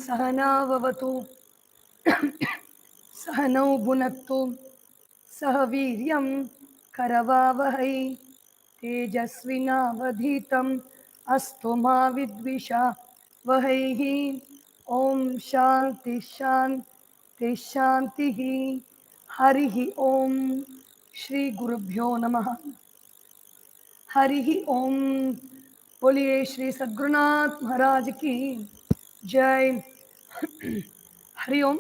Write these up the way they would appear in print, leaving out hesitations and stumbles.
सहना भवतु सहनौ भुनक्तु सह वीर्यं करवावहै तेजस्विनावधीतम् अस्तु मा विद्विषावहैः। ॐ शान्ति शान्ति शान्तिः। हरिः ॐ श्री गुरुभ्यो नमः। हरिः ॐ। बोलिए श्री सद्गुरुनाथ महाराज की जय। Hari Om.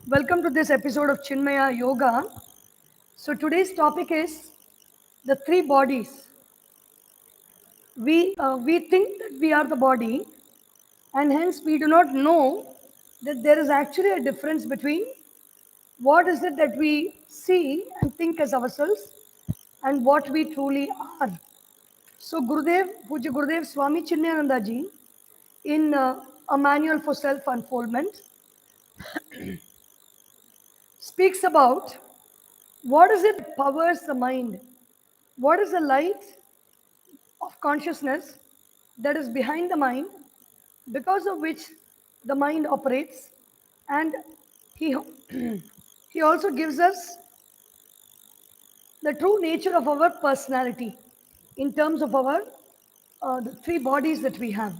Welcome to this episode of Chinmaya Yoga. So today's topic is the three bodies. We think that we are the body, and hence we do not know that there is actually a difference between what is it that we see and think as ourselves and what we truly are. So Gurudev, Puja Gurudev Swami Chinmayananda ji, in a manual for self-unfoldment, speaks about what is it that powers the mind, what is the light of consciousness that is behind the mind, because of which the mind operates, and he, he also gives us the true nature of our personality in terms of our the three bodies that we have.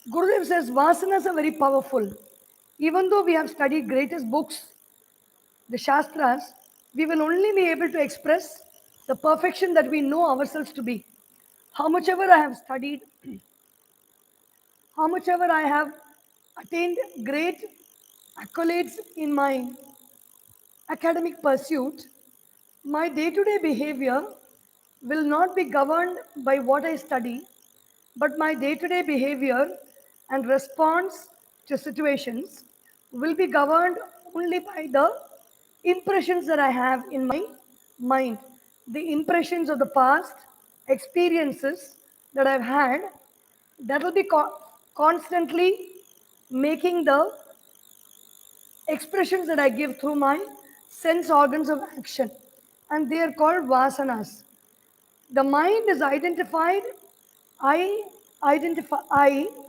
Gurudev says vasanas are very powerful. Even though we have studied greatest books, the Shastras, we will only be able to express the perfection that we know ourselves to be. How much ever I have studied, how much ever I have attained great accolades in my academic pursuit, my day-to-day behavior will not be governed by what I study, but my day-to-day behavior and response to situations will be governed only by the impressions that I have in my mind, the impressions of the past, experiences that I've had, that will be constantly making the expressions that I give through my sense organs of action, and they are called vasanas. The mind is identified,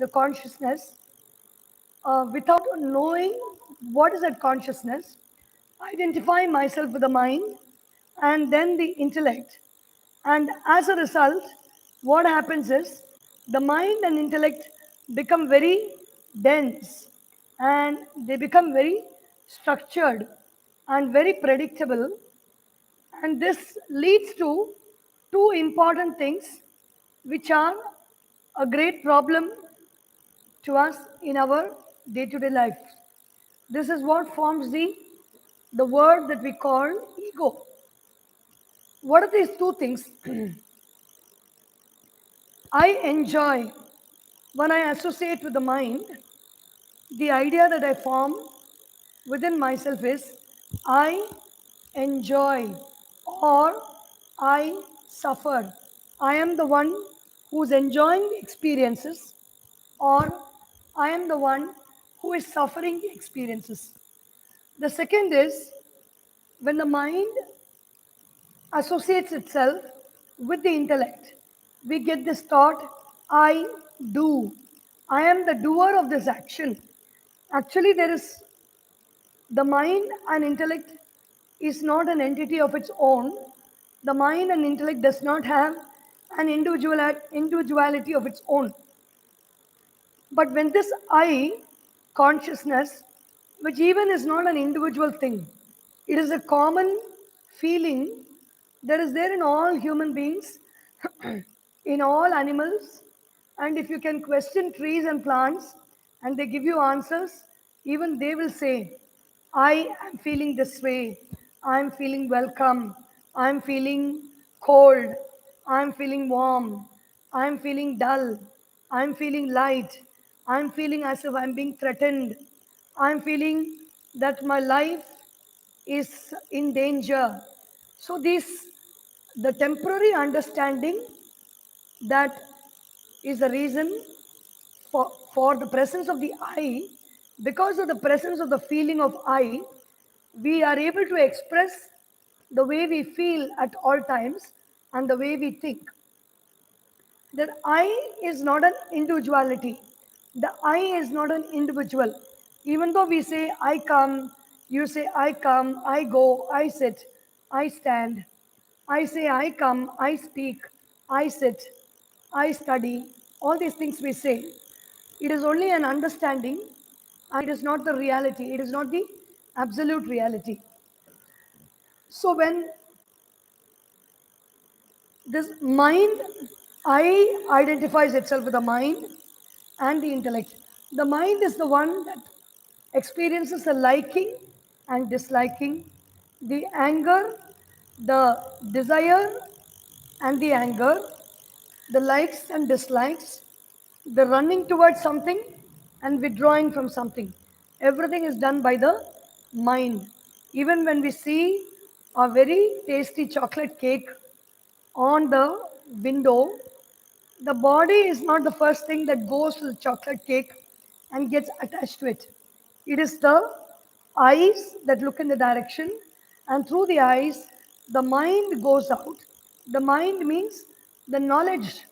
the consciousness, without knowing what is that consciousness, identify myself with the mind and then the intellect. And as a result, what happens is the mind and intellect become very dense and they become very structured and very predictable. And this leads to two important things which are a great problem to us in our day-to-day life. This is what forms the word that we call ego. What are these two things? I enjoy when I associate with the mind, the idea that I form within myself is I enjoy or I suffer. I am the one who's enjoying the experiences or I am the one who is suffering the experiences. The second is when the mind associates itself with the intellect, we get this thought, I do. I am the doer of this action. Actually, there is the mind and intellect is not an entity of its own. The mind and intellect does not have an individuality of its own. But when this I, consciousness, which even is not an individual thing, it is a common feeling that is there in all human beings, in all animals, and if you can question trees and plants and they give you answers, even they will say, I am feeling this way, I am feeling welcome, I am feeling cold, I am feeling warm, I am feeling dull, I am feeling light, I am feeling as if I am being threatened, I am feeling that my life is in danger. So the temporary understanding that is the reason for the presence of the I. Because of the presence of the feeling of I, we are able to express the way we feel at all times and the way we think. That I is not an individuality. The I is not an individual. Even though we say I come, you say I come, I go, I sit, I stand. I say I come, I speak, I sit, I study. All these things we say. It is only an understanding and it is not the reality. It is not the absolute reality. So when this mind, I identifies itself with the mind and the intellect. The mind is the one that experiences the liking and disliking, the anger, the desire and the anger, the likes and dislikes, the running towards something and withdrawing from something. Everything is done by the mind. Even when we see a very tasty chocolate cake on the window, the body is not the first thing that goes to the chocolate cake and gets attached to it. It is the eyes that look in the direction, and through the eyes, the mind goes out. The mind means the knowledge,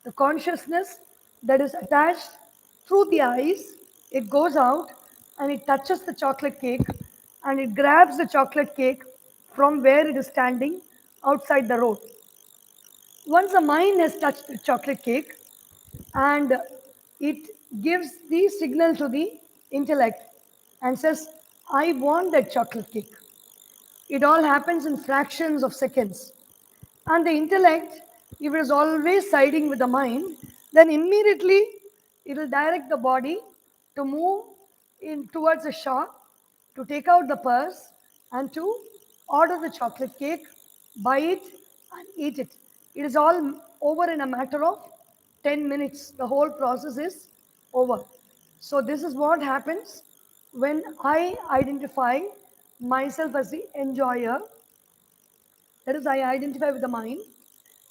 the consciousness that is attached through the eyes. It goes out and it touches the chocolate cake and it grabs the chocolate cake from where it is standing outside the road. Once the mind has touched the chocolate cake and it gives the signal to the intellect and says, I want that chocolate cake. It all happens in fractions of seconds. And the intellect, if it is always siding with the mind, then immediately it will direct the body to move in towards the shop, to take out the purse, and to order the chocolate cake, buy it, and eat it. It is all over in a matter of 10 minutes. The whole process is over. So, this is what happens when I identify myself as the enjoyer. That is, I identify with the mind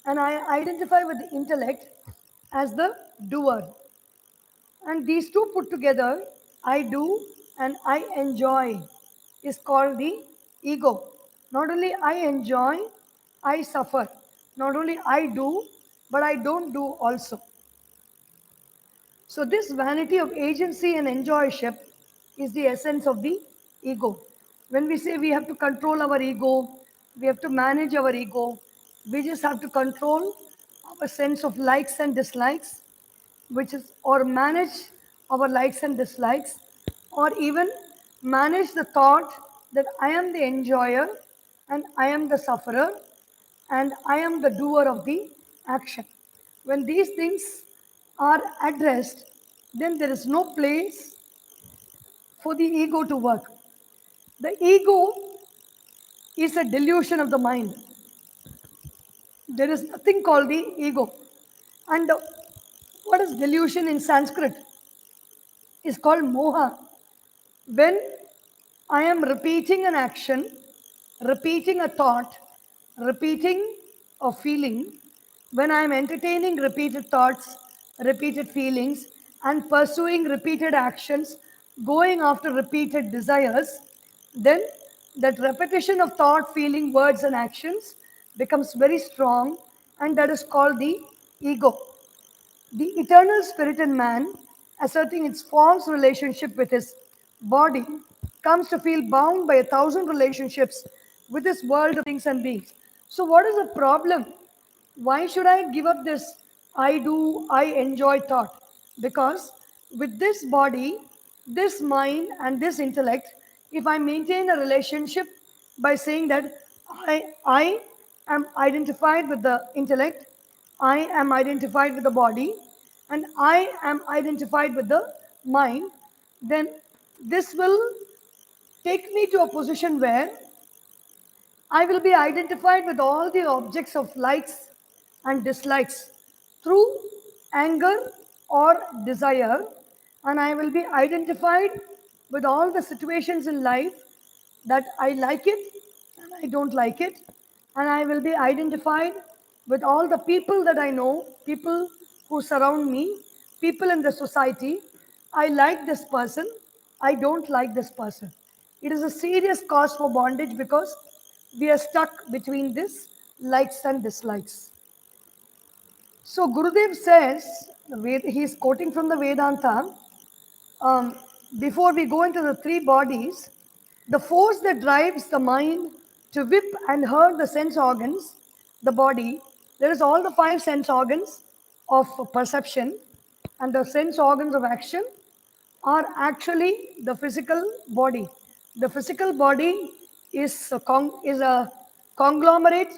and I identify with the intellect as the doer. And these two put together, I do and I enjoy, is called the ego. Not only I enjoy, I suffer. Not only I do, but I don't do also. So, this vanity of agency and enjoyship is the essence of the ego. When we say we have to control our ego, we have to manage our ego, we just have to control our sense of likes and dislikes, which is, or manage our likes and dislikes, or even manage the thought that I am the enjoyer and I am the sufferer and I am the doer of the action. When these things are addressed, then there is no place for the ego to work. The ego is a delusion of the mind. There is nothing called the ego. And what is delusion in Sanskrit? Is called moha. When I am repeating an action, repeating a thought, repeating a feeling, when I am entertaining repeated thoughts, repeated feelings, and pursuing repeated actions, going after repeated desires, then that repetition of thought, feeling, words, and actions becomes very strong, and that is called the ego. The eternal spirit in man, asserting its false relationship with his body, comes to feel bound by 1,000 relationships with this world of things and beings. So, what is the problem? Why should I give up this I do, I enjoy thought? Because with this body, this mind, and this intellect, if I maintain a relationship by saying that I am identified with the intellect, I am identified with the body, and I am identified with the mind, then this will take me to a position where I will be identified with all the objects of likes and dislikes through anger or desire, and I will be identified with all the situations in life that I like it and I don't like it, and I will be identified with all the people that I know, people who surround me, people in the society. I like this person, I don't like this person. It is a serious cause for bondage because we are stuck between this likes and dislikes. So Gurudev says He's quoting from the Vedanta. um, Before we go into the three bodies, the force that drives the mind to whip and hurt the sense organs, the body, there is all the five sense organs of perception and the sense organs of action are actually the physical body. The physical body is a conglomerate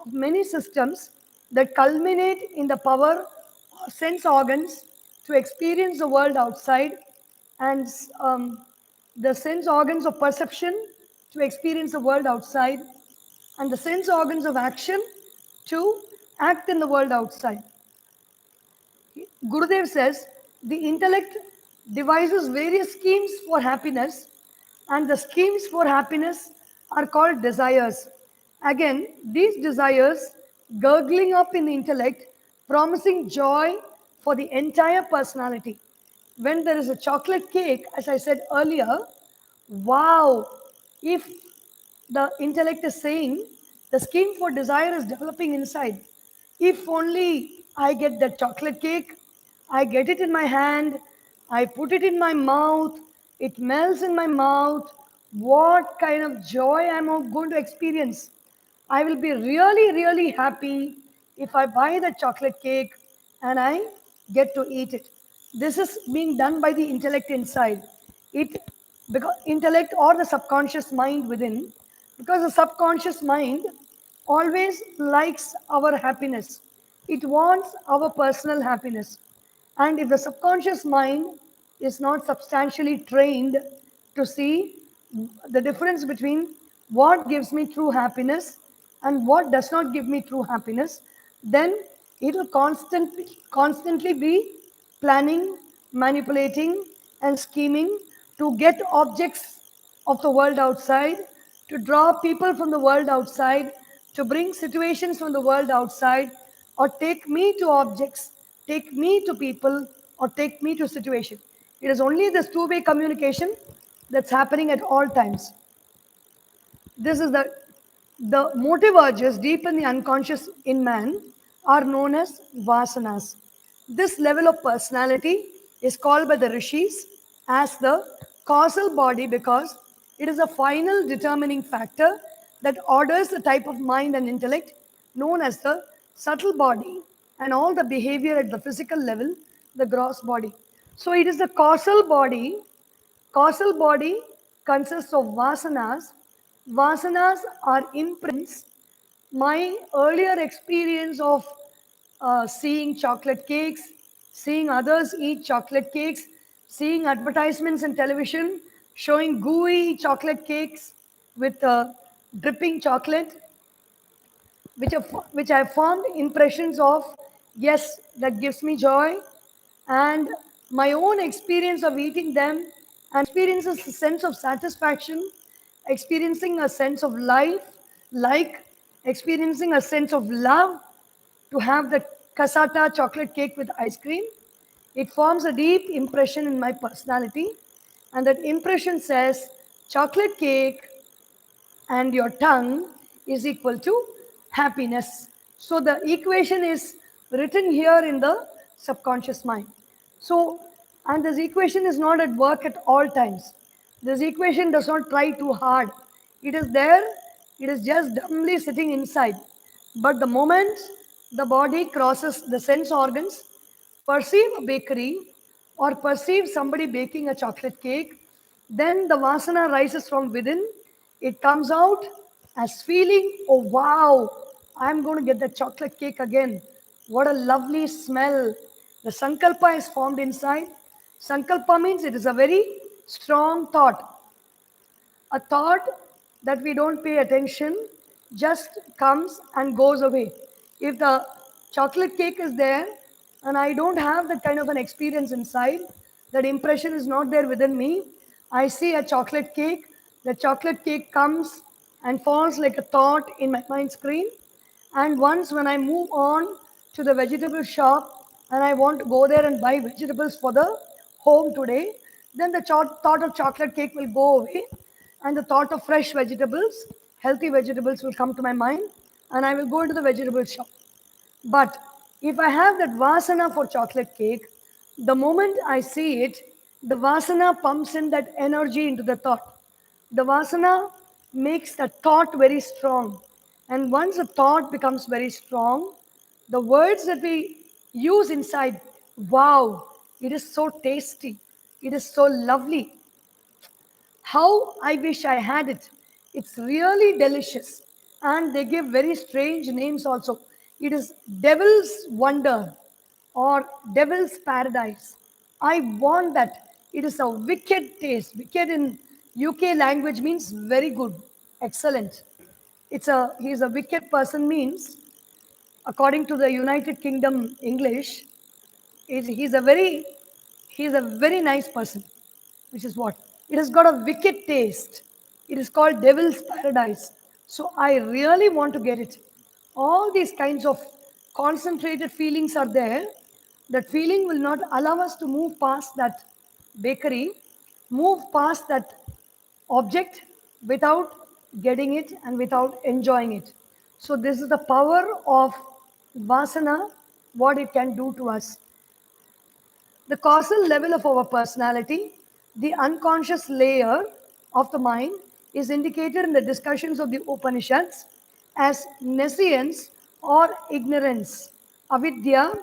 of many systems that culminate in the power of sense organs to experience the world outside and the sense organs of perception to experience the world outside and the sense organs of action to act in the world outside. Gurudev says the intellect devises various schemes for happiness, and the schemes for happiness are called desires. Again, these desires gurgling up in the intellect, promising joy for the entire personality. When there is a chocolate cake, as I said earlier, wow, if the intellect is saying the scheme for desire is developing inside. If only I get that chocolate cake, I get it in my hand, I put it in my mouth, it melts in my mouth, what kind of joy am I going to experience? I will be really, really happy if I buy the chocolate cake and I get to eat it. This is being done by the intellect inside. It because intellect or the subconscious mind within, because the subconscious mind always likes our happiness. It wants our personal happiness. And if the subconscious mind is not substantially trained to see the difference between what gives me true happiness and what does not give me true happiness, then it will constantly be planning, manipulating, and scheming to get objects of the world outside, to draw people from the world outside, to bring situations from the world outside, or take me to objects, take me to people, or take me to situation. It is only this two-way communication that's happening at all times. This is the motive urges deep in the unconscious in man are known as vasanas. This level of personality is called by the rishis as the causal body because it is a final determining factor that orders the type of mind and intellect known as the subtle body and all the behavior at the physical level, the gross body. So it is the causal body. Causal body consists of vasanas. Vasanas are imprints. My earlier experience of seeing chocolate cakes, seeing others eat chocolate cakes, seeing advertisements in television showing gooey chocolate cakes with dripping chocolate, which I formed impressions of, yes, that gives me joy, and my own experience of eating them and experiences a sense of satisfaction, experiencing a sense of life, like experiencing a sense of love to have the casata chocolate cake with ice cream. It forms a deep impression in my personality, and that impression says chocolate cake and your tongue is equal to happiness. So the equation is written here in the subconscious mind. So, and this equation is not at work at all times. This equation does not try too hard. It is there, it is just dumbly sitting inside. But the moment the body crosses the sense organs, perceive a bakery or perceive somebody baking a chocolate cake, then the vasana rises from within. It comes out as feeling, oh wow, I'm going to get the chocolate cake again. What a lovely smell. The sankalpa is formed inside. Sankalpa means it is a very strong thought. A thought that we don't pay attention just comes and goes away. If the chocolate cake is there and I don't have that kind of an experience inside, that impression is not there within me, I see a chocolate cake, the chocolate cake comes and falls like a thought in my mind screen. And once when I move on to the vegetable shop and I want to go there and buy vegetables for the home today, then the thought of chocolate cake will go away and the thought of fresh vegetables, healthy vegetables will come to my mind and I will go into the vegetable shop. But If I have that vasana for chocolate cake, the moment I see it, the vasana pumps in that energy into the thought. The vasana makes the thought very strong. And once the thought becomes very strong, the words that we use inside, wow, it is so tasty, it is so lovely, how I wish I had it. It's really delicious. And they give very strange names also. It is Devil's Wonder or Devil's Paradise. I want that. It is a wicked taste. Wicked in UK language means very good, excellent. He's a wicked person means, according to the United Kingdom English, he's a very nice person, which is what it has got a wicked taste. It is called Devil's Paradise. So I really want to get it. All these kinds of concentrated feelings are there. That feeling will not allow us to move past that bakery, move past that object without getting it and without enjoying it. So this is the power of vasana, what it can do to us. The causal level of our personality, the unconscious layer of the mind, is indicated in the discussions of the Upanishads as nescience or ignorance. Avidya.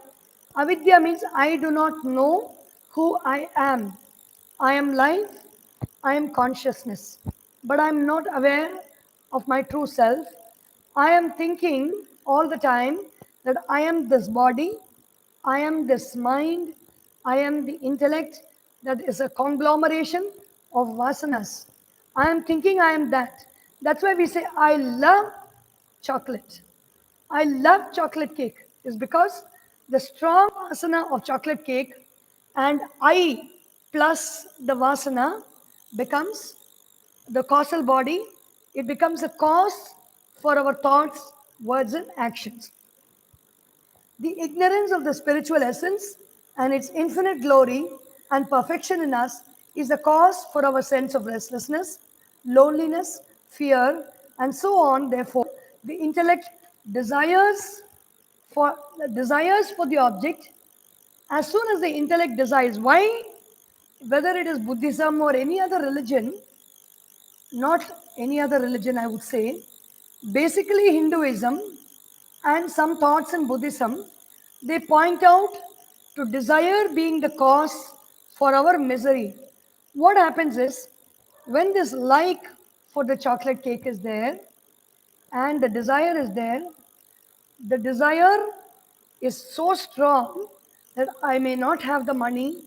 Avidya means I do not know who I am. I am life, I am consciousness, but I am not aware of my true self. I am thinking all the time that I am this body, I am this mind, I am the intellect that is a conglomeration of vasanas. I am thinking I am that. That's why we say, I love chocolate. I love chocolate cake is because the strong vasana of chocolate cake and I plus the vasana becomes the causal body. It becomes a cause for our thoughts, words, and actions. The ignorance of the spiritual essence and its infinite glory and perfection in us is the cause for our sense of restlessness, loneliness, fear, and so on. Therefore, the intellect desires desires for the object. As soon as the intellect desires, why? Whether it is Buddhism or any other religion, not any other religion, I would say, basically Hinduism and some thoughts in Buddhism, they point out to desire being the cause for our misery. What happens is, when this like for the chocolate cake is there and the desire is there, the desire is so strong that I may not have the money,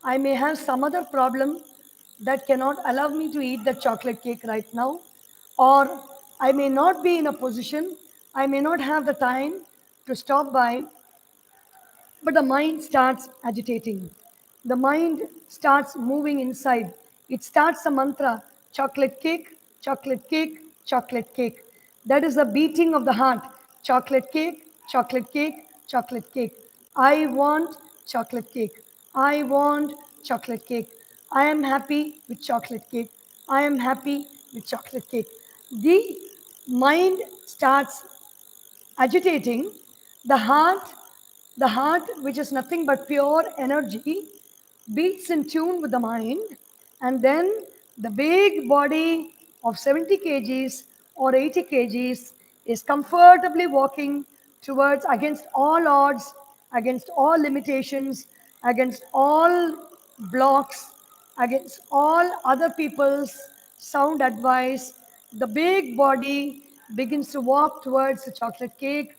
I may have some other problem that cannot allow me to eat the chocolate cake right now, or I may not be in a position, I may not have the time to stop by, but the mind starts agitating. The mind starts moving inside. It starts a mantra, chocolate cake, chocolate cake, chocolate cake. That is the beating of the heart. Chocolate cake, chocolate cake, chocolate cake. I want chocolate cake. I want chocolate cake. I am happy with chocolate cake. I am happy with chocolate cake. The mind starts agitating. The heart, the heart, which is nothing but pure energy, beats in tune with the mind, and then the big body of 70 kgs or 80 kgs is comfortably walking towards, against all odds, against all limitations, against all blocks, against all other people's sound advice. The big body begins to walk towards the chocolate cake,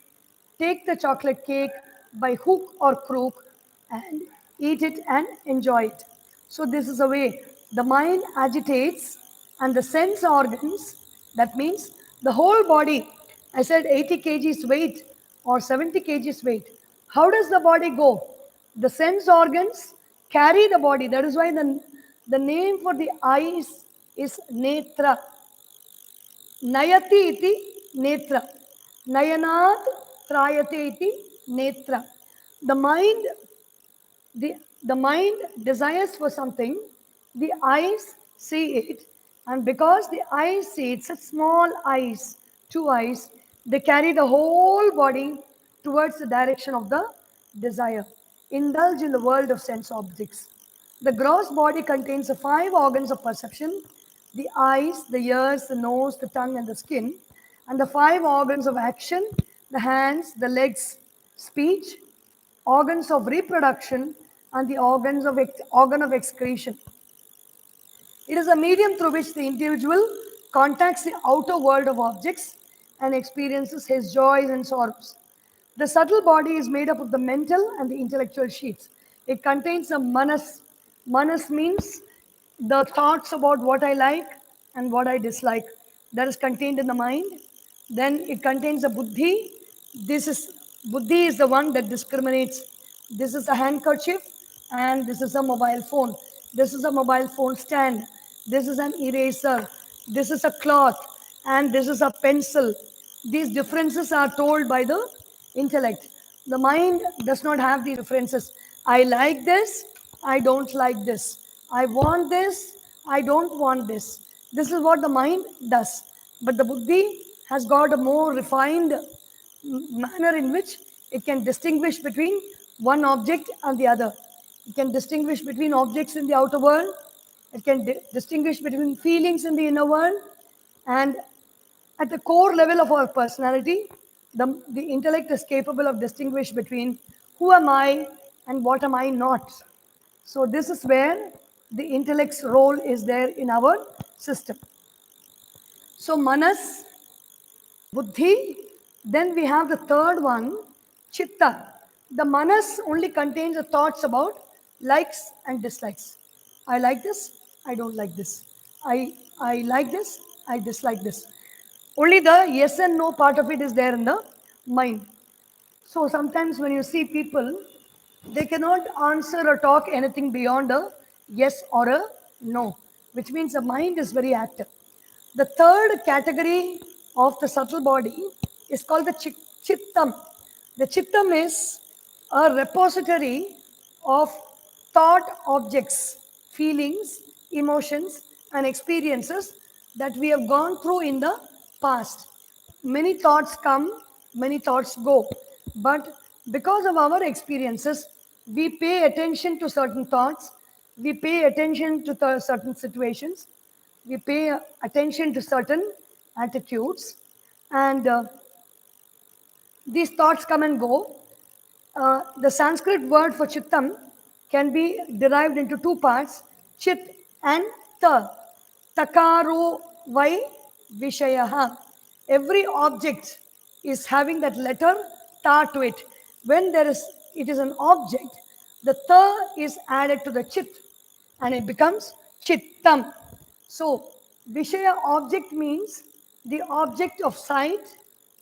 take the chocolate cake by hook or crook, and eat it and enjoy it. So, this is a way the mind agitates and the sense organs, that means the whole body. I said 80 kgs weight or 70 kgs weight. How does the body go? The sense organs carry the body. That is why the name for the eyes is netra. Nayati iti netra. Nayanat trayate iti netra. The mind, the mind desires for something, the eyes see it, and because the eyes see it, such small eyes, two eyes, they carry the whole body towards the direction of the desire. Indulge in the world of sense objects. The gross body contains the five organs of perception: the eyes, the ears, the nose, the tongue, and the skin, and the five organs of action: the hands, the legs, speech, organs of reproduction, and the organ of excretion. It is a medium through which the individual contacts the outer world of objects and experiences his joys and sorrows. The subtle body is made up of the mental and the intellectual sheets. It contains the manas. Manas means the thoughts about what I like and what I dislike. That is contained in the mind. Then it contains the buddhi. Buddhi is the one that discriminates. This is a handkerchief and this is a mobile phone. This is a mobile phone stand. This is an eraser. This is a cloth and this is a pencil. These differences are told by the intellect. The mind does not have the differences. I like this, I don't like this. I want this, I don't want this. This is what the mind does. But the buddhi has got a more refined manner in which it can distinguish between one object and the other. It can distinguish between objects in the outer world. It can distinguish between feelings in the inner world. And at the core level of our personality, the intellect is capable of distinguish between who am I and what am I not. So this is where the intellect's role is there in our system. So manas, buddhi, then we have the third one, chitta. The manas only contains the thoughts about likes and dislikes. I like this, I don't like this. I like this, I dislike this. Only the yes and no part of it is there in the mind. So sometimes when you see people, they cannot answer or talk anything beyond a yes or a no, which means the mind is very active. The third category of the subtle body is called the chittam. The chittam is a repository of thought objects, feelings, emotions, and experiences that we have gone through in the past. Many thoughts come, many thoughts go. But because of our experiences, we pay attention to certain thoughts, we pay attention to certain situations, we pay attention to certain attitudes, and these thoughts come and go. The Sanskrit word for chittam can be derived into two parts, chit and ta. Takaro vai vishayaha. Every object is having that letter ta to it. When it is an object, the ta is added to the chit and it becomes chittam. So vishaya object means the object of sight,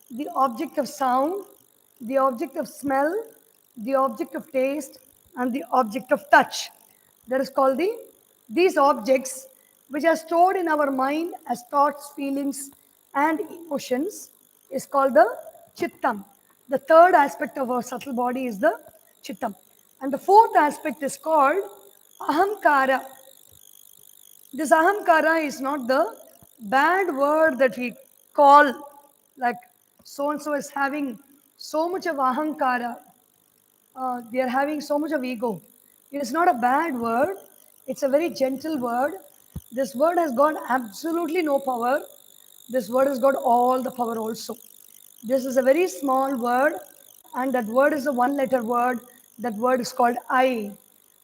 the object of sound, the object of smell, the object of taste, and the object of touch. That is called these objects, which are stored in our mind as thoughts, feelings, and emotions, is called the chittam. The third aspect of our subtle body is the chittam. And the fourth aspect is called ahamkara. This ahamkara is not the bad word that we call, like so and so is having so much of ahamkara. They are having so much of ego. It is not a bad word, it's a very gentle word. This word has got absolutely no power. This word has got all the power also. This is a very small word, and that word is a one letter word. That word is called I.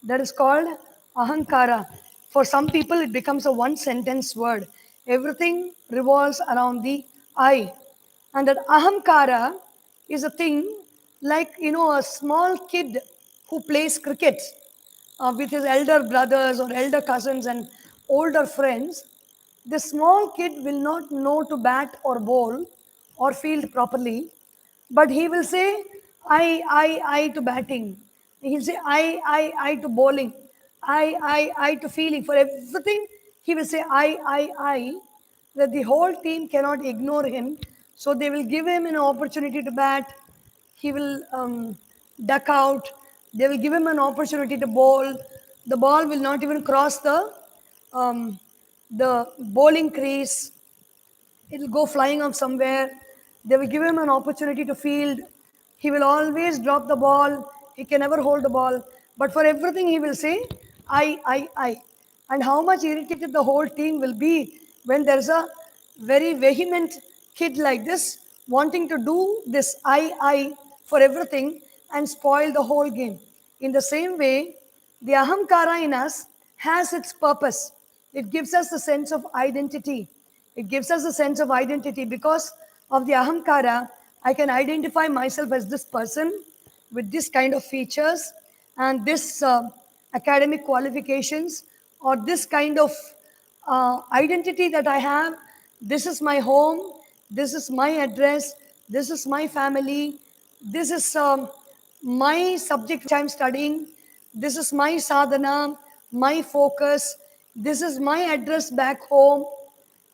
That is called ahankara. For some people, it becomes a one sentence word. Everything revolves around the I. And that ahamkara is a thing like, a small kid who plays cricket with his elder brothers or elder cousins and older friends. The small kid will not know to bat or bowl or field properly, but he will say, I to batting. He'll say, I to bowling. I to fielding. For everything, he will say, I. That the whole team cannot ignore him. So they will give him an opportunity to bat. He will duck out. They will give him an opportunity to bowl. The ball will not even cross the bowling crease. It will go flying off somewhere. They will give him an opportunity to field. He will always drop the ball. He can never hold the ball. But for everything, he will say, I. And how much irritated the whole team will be when there's a very vehement kid like this wanting to do this I for everything and spoil the whole game. In the same way, the ahamkara in us has its purpose. It gives us a sense of identity. It gives us a sense of identity because of the ahamkara. I can identify myself as this person with this kind of features and this academic qualifications or this kind of identity that I have. This is my home, this is my address, this is my family, this is my subject which I'm studying, this is my sadhana, my focus, this is my address back home,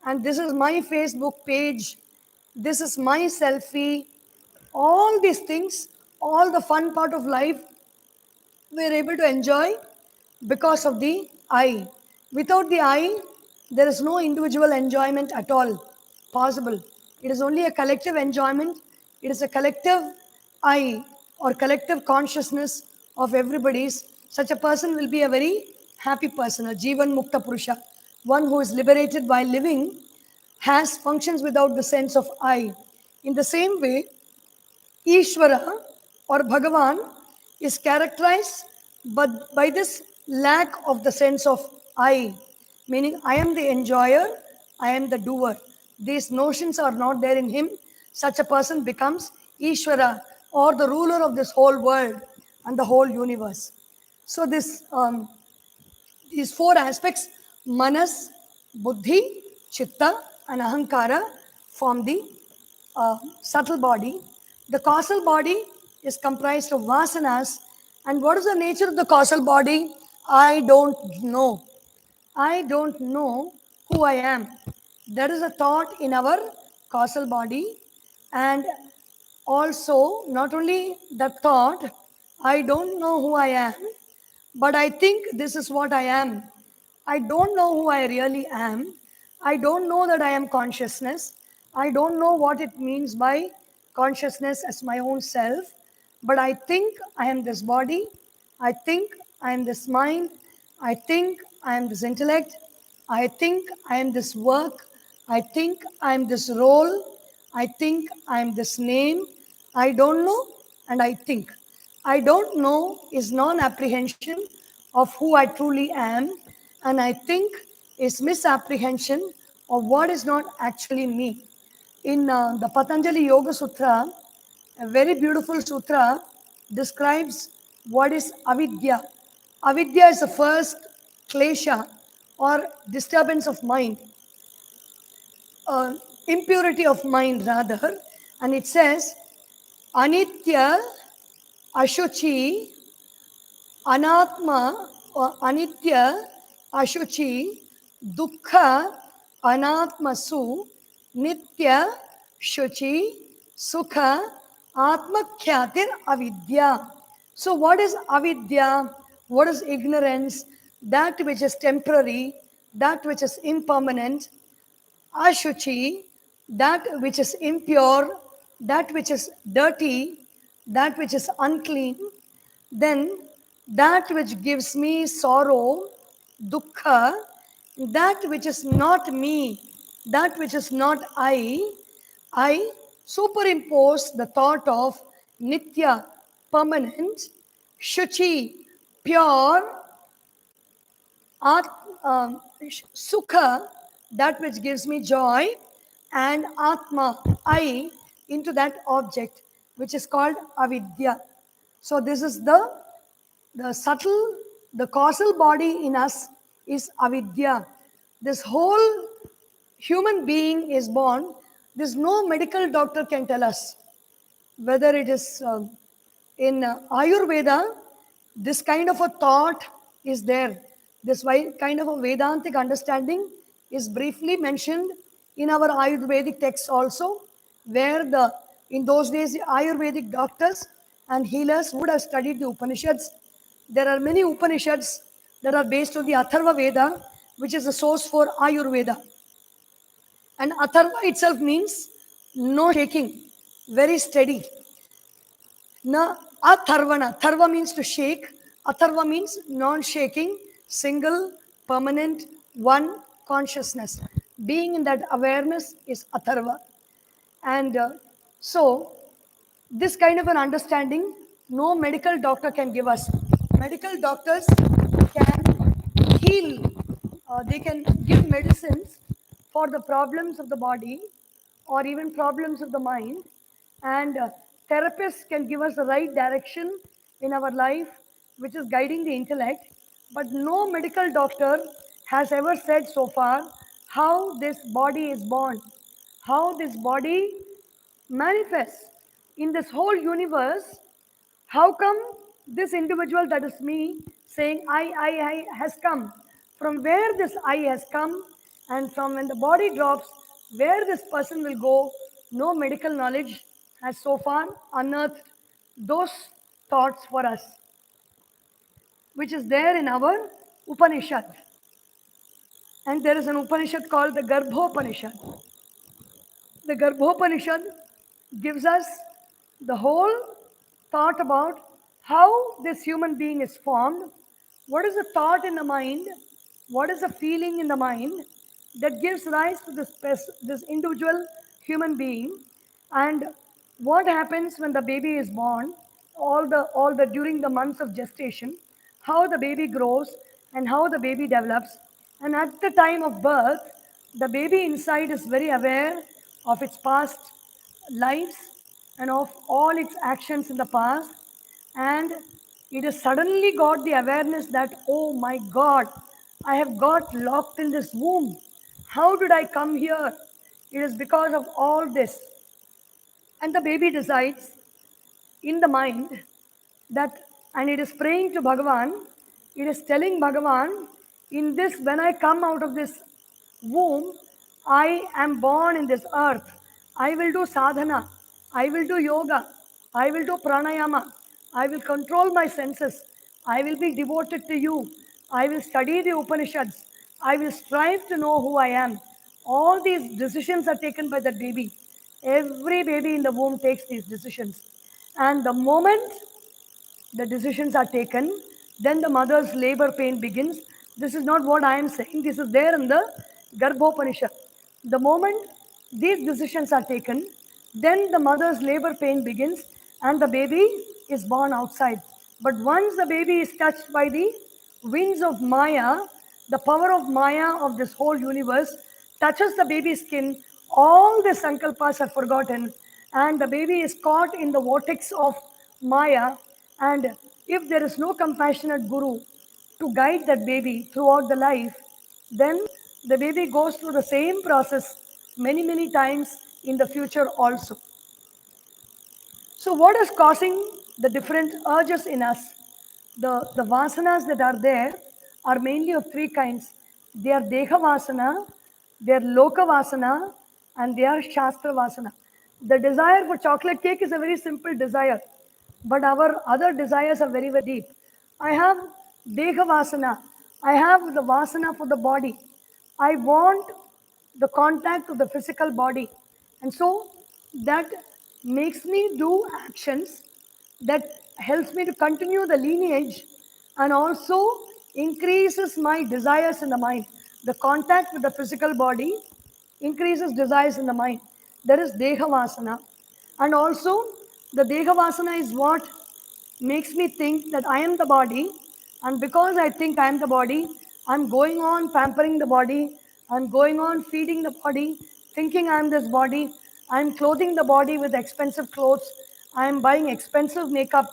and this is my Facebook page, this is my selfie. All these things, all the fun part of life, we're able to enjoy because of the I. Without the I, there is no individual enjoyment at all possible. It is only a collective enjoyment. It is a collective I or collective consciousness of everybody's. Such a person will be a very happy person, a Jivan Mukta Purusha, one who is liberated by living, has functions without the sense of I. In the same way, Ishvara or Bhagavan is characterized by this lack of the sense of I, meaning I am the enjoyer, I am the doer. These notions are not there in him. Such a person becomes Ishvara or the ruler of this whole world and the whole universe. So these four aspects, manas, buddhi, chitta, and ahankara, form the subtle body. The causal body is comprised of vasanas. And what is the nature of the causal body? I don't know. I don't know who I am. That is a thought in our causal body. And also, not only the thought, I don't know who I am, but I think this is what I am. I don't know who I really am. I don't know that I am consciousness. I don't know what it means by consciousness as my own self. But I think I am this body. I think I am this mind. I think I am this intellect. I think I am this work. I think I am this role. I think I am this name. I don't know and I think. I don't know is non-apprehension of who I truly am, and I think is misapprehension of what is not actually me. In the Patanjali Yoga Sutra, a very beautiful sutra describes what is avidya. Avidya is the first klesha or disturbance of mind, impurity of mind rather, and it says anitya, ashuchi, anatma or anitya, ashuchi, dukkha, anatmasu, nitya, shuchi, sukha, atmakyatir avidya. So what is avidya? What is ignorance? That which is temporary, that which is impermanent. Ashuchi, that which is impure, that which is dirty, that which is unclean. Then that which gives me sorrow, dukkha, that which is not me, that which is not I superimpose the thought of nitya, permanent, shuchi, pure, sukha, that which gives me joy, and atma, I, into that object, which is called avidya. So this is the subtle, the causal body in us is avidya. This whole human being is born. There's no medical doctor can tell us whether it is in Ayurveda, this kind of a thought is there. This kind of a Vedantic understanding is briefly mentioned in our Ayurvedic texts also, where in those days the Ayurvedic doctors and healers would have studied the Upanishads. There are many Upanishads that are based on the Atharva Veda, which is the source for Ayurveda. And Atharva itself means no shaking, very steady. Na atharvana. Tharva means to shake. Atharva means non-shaking, single, permanent, one consciousness. Being in that awareness is atharva. And so, this kind of an understanding, no medical doctor can give us. Medical doctors can heal, they can give medicines for the problems of the body or even problems of the mind, and therapists can give us the right direction in our life, which is guiding the intellect. But no medical doctor has ever said so far how this body is born, how this body manifests in this whole universe. How come this individual, that is me, saying I has come? From where this I has come, and from when the body drops, where this person will go, no medical knowledge has so far unearthed those thoughts for us, which is there in our Upanishad. And there is an Upanishad called the Garbhopanishad. The Garbhopanishad gives us the whole thought about how this human being is formed, what is the thought in the mind, what is the feeling in the mind that gives rise to this individual human being, and what happens when the baby is born, all the during the months of gestation, how the baby grows and how the baby develops. And at the time of birth, the baby inside is very aware of its past lives and of all its actions in the past. And it has suddenly got the awareness that, oh my God, I have got locked in this womb. How did I come here? It is because of all this. And the baby decides in the mind that, and it is praying to Bhagavan, it is telling Bhagavan, in this, when I come out of this womb, I am born in this earth. I will do sadhana, I will do yoga, I will do pranayama, I will control my senses, I will be devoted to you, I will study the Upanishads, I will strive to know who I am. All these decisions are taken by that baby. Every baby in the womb takes these decisions. And the moment the decisions are taken, then the mother's labor pain begins. This is not what I am saying, this is there in the Garbhopanishad. The moment these decisions are taken, then the mother's labor pain begins and the baby is born outside. But once the baby is touched by the winds of Maya, the power of Maya of this whole universe touches the baby's skin, all the sankalpas are forgotten, and the baby is caught in the vortex of Maya. And if there is no compassionate guru to guide that baby throughout the life, then the baby goes through the same process many, many times in the future also. So, what is causing the different urges in us? The vasanas that are there are mainly of three kinds. They are Deha Vasana, they are Loka Vasana, and they are Shastra Vasana. The desire for chocolate cake is a very simple desire, but our other desires are very, very deep. I have Deha Vasana, I have the Vasana for the body. I want the contact of the physical body. And so that makes me do actions that helps me to continue the lineage and also increases my desires in the mind. The contact with the physical body increases desires in the mind. That is Deha Vasana. And also, the Deha Vasana is what makes me think that I am the body, and because I think I am the body, I'm going on pampering the body, I'm going on feeding the body, thinking I'm this body, I'm clothing the body with expensive clothes, I'm buying expensive makeup,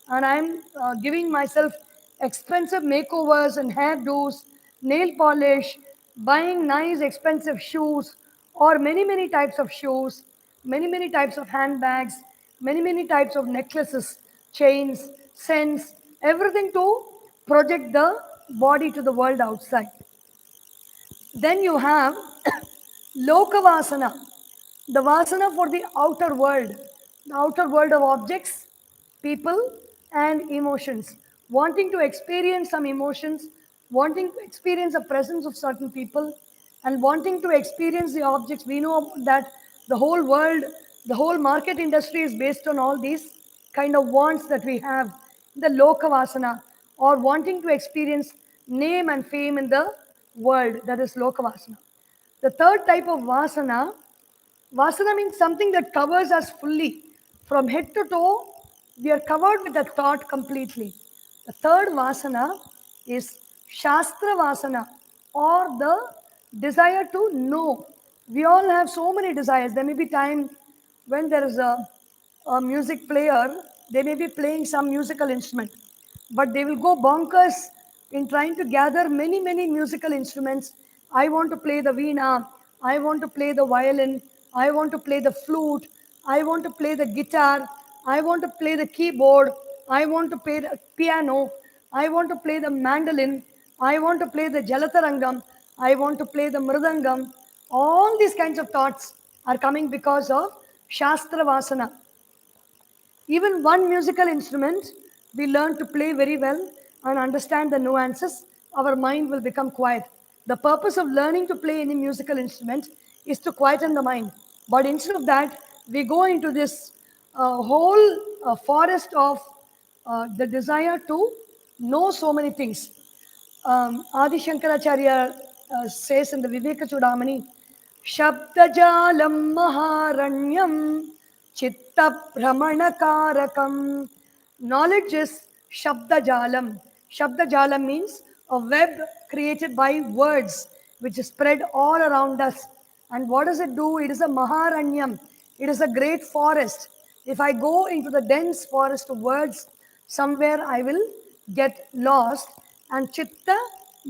and I'm giving myself expensive makeovers and hairdos, nail polish, buying nice expensive shoes, or many, many types of shoes, many, many types of handbags, many, many types of necklaces, chains, scents, everything to project the body to the world outside. Then you have Lokavasana, the Vasana for the outer world of objects, people, and emotions. Wanting to experience some emotions, wanting to experience the presence of certain people, and wanting to experience the objects. We know that the whole world, the whole market industry is based on all these. kind of wants that we have, the Lokavasana, or wanting to experience name and fame in the world, that is Lokavasana. The third type of Vasana means something that covers us fully. From head to toe, we are covered with the thought completely. The third Vasana is Shastra Vasana, or the desire to know. We all have so many desires. There may be time when there is a music player, they may be playing some musical instrument, but they will go bonkers in trying to gather many, many musical instruments. I want to play the veena, I want to play the violin, I want to play the flute, I want to play the guitar, I want to play the keyboard, I want to play the piano, I want to play the mandolin, I want to play the jalatarangam, I want to play the mridangam. All these kinds of thoughts are coming because of Shastra Vasana. Even one musical instrument, we learn to play very well and understand the nuances, our mind will become quiet. The purpose of learning to play any musical instrument is to quieten the mind. But instead of that, we go into this whole forest of the desire to know so many things. Adi Shankaracharya says in the Viveka Chudamani, Shabdajalam Maharanyam Chitta Brahmanakarakam. Knowledge is Shabdajalam. Shabdajalam means a web created by words which is spread all around us. And what does it do? It is a Maharanyam. It is a great forest. If I go into the dense forest of words, somewhere I will get lost. And chitta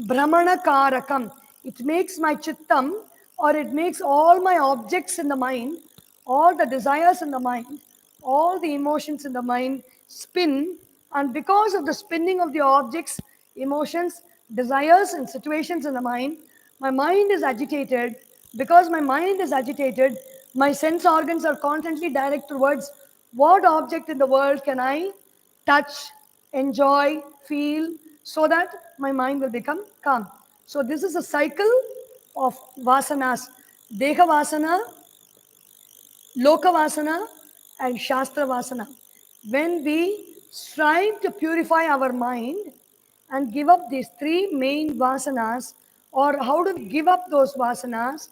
brahmana karakam. It makes my chittam, or it makes all my objects in the mind, all the desires in the mind, all the emotions in the mind spin. And because of the spinning of the objects, emotions, desires, and situations in the mind, my mind is agitated. Because my mind is agitated, my sense organs are constantly directed towards what object in the world can I touch, enjoy, feel, so that my mind will become calm. So this is a cycle of vasanas. Deha vasana, Lokavasana, and Shastra Vasana. When we strive to purify our mind and give up these three main vasanas, or how do we give up those vasanas?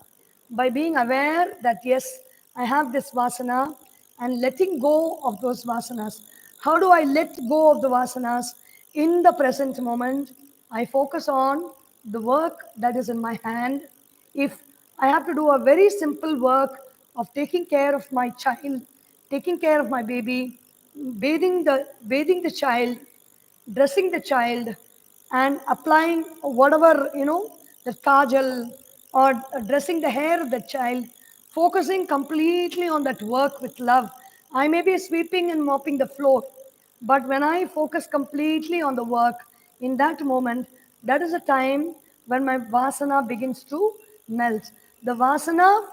By being aware that yes, I have this vasana, and letting go of those vasanas. How do I let go of the vasanas? In the present moment, I focus on the work that is in my hand. If I have to do a very simple work of taking care of my child, taking care of my baby, bathing the child, dressing the child, and applying whatever, the kajal, or dressing the hair of the child, focusing completely on that work with love. I may be sweeping and mopping the floor, but when I focus completely on the work, in that moment, that is a time when my vasana begins to melt. The vasana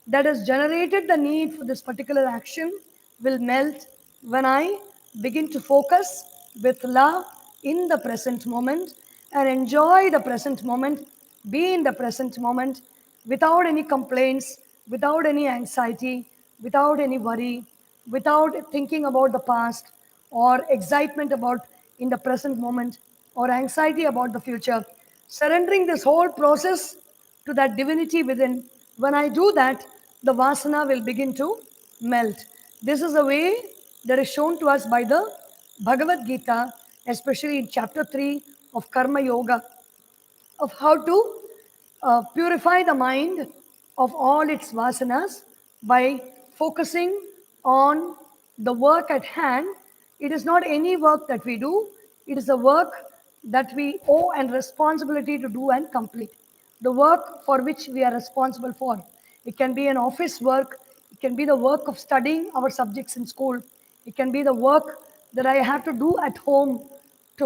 that has generated the need for this particular action will melt when I begin to focus with love in the present moment and enjoy the present moment, be in the present moment without any complaints, without any anxiety, without any worry, without thinking about the past, or excitement about in the present moment, or anxiety about the future. Surrendering this whole process to that divinity within. When I do that, the vasana will begin to melt. This is a way that is shown to us by the Bhagavad Gita, especially in chapter 3 of Karma Yoga, of how to purify the mind of all its vasanas by focusing on the work at hand. It is not any work that we do, it is a work that we owe and responsibility to do and complete. The work for which we are responsible for. It can be an office work, it can be the work of studying our subjects in school, it can be the work that I have to do at home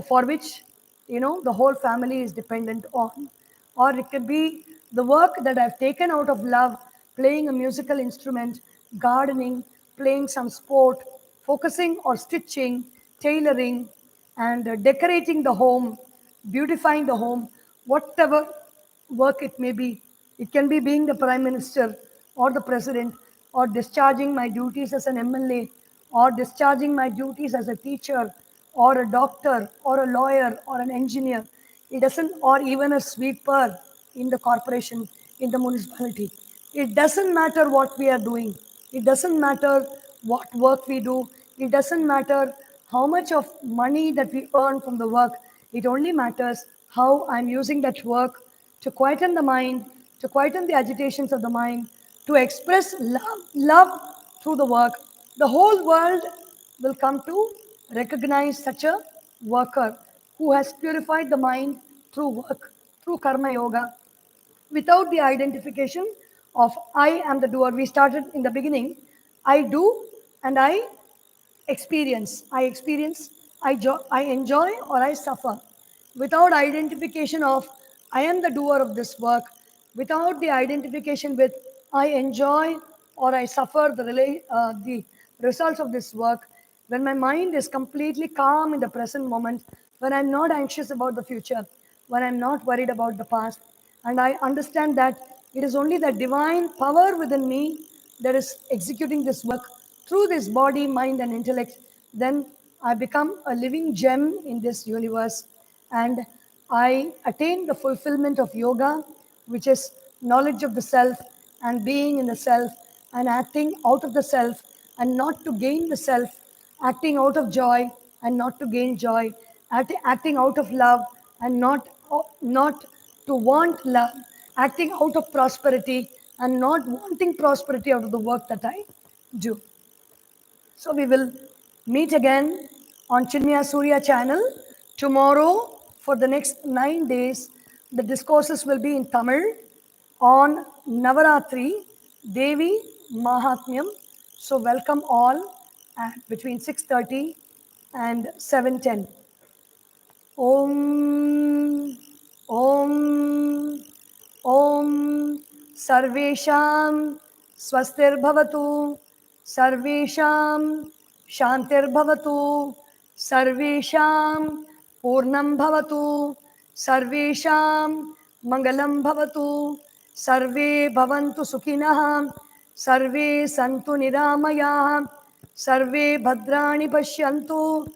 for which the whole family is dependent on, or it could be the work that I've taken out of love, playing a musical instrument, gardening, playing some sport, focusing or stitching, tailoring, and decorating the home, beautifying the home, whatever work it may be. It can be being the prime minister or the president, or discharging my duties as an MLA, or discharging my duties as a teacher or a doctor or a lawyer or an engineer. It doesn't, or even a sweeper in the corporation, in the municipality. It doesn't matter what we are doing. It doesn't matter what work we do. It doesn't matter how much of money that we earn from the work. It only matters how I'm using that work to quieten the mind, to quieten the agitations of the mind, to express love through the work. The whole world will come to recognize such a worker who has purified the mind through work, through karma yoga, without the identification of I am the doer. We started in the beginning, I do and I experience. I enjoy or I suffer. Without identification of I am the doer of this work, without the identification with I enjoy or I suffer the results of this work, when my mind is completely calm in the present moment, when I'm not anxious about the future, when I'm not worried about the past, and I understand that it is only the divine power within me that is executing this work through this body, mind, and intellect, then I become a living gem in this universe and I attain the fulfillment of yoga, which is knowledge of the self and being in the self and acting out of the self and not to gain the self, acting out of joy and not to gain joy, acting out of love and not to want love, acting out of prosperity and not wanting prosperity out of the work that I do. So we will meet again on Chinmaya Surya channel tomorrow for the next 9 days. The discourses will be in Tamil on Navaratri, Devi Mahatmyam. So welcome all at between 6:30 and 7:10. Om Om Om Sarvesham Swastir Sarvesham Shantir Sarvesham Purnam Sarvesham Mangalam Sarve Bhavantu Sukhinah Sarve Santu Niramaya Sarve Bhadrani Pashyantu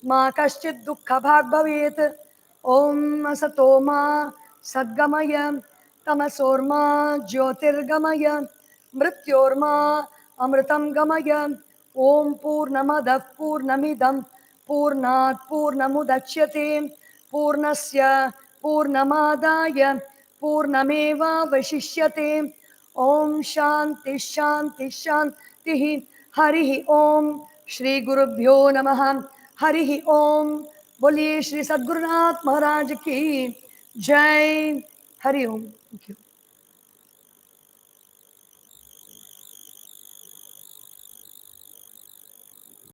Ma Kaschid Dukkha Bhag Bhavet Om Asatoma Sadgamaya Tamasorma Jyotirgamaya Mrityorma Amritam Gamaya Om Purnamadav Purnamidam Purnat Purnamudachyate Purnasya Purnamadaya Purnameva Vashishyate Om Shanti Shanti Shanti Harihi Om Shri Gurubhyo Namaha Harihi Om बोलिए श्री सद्गुरुनाथ महाराज की जय हरि ओम। Thank you.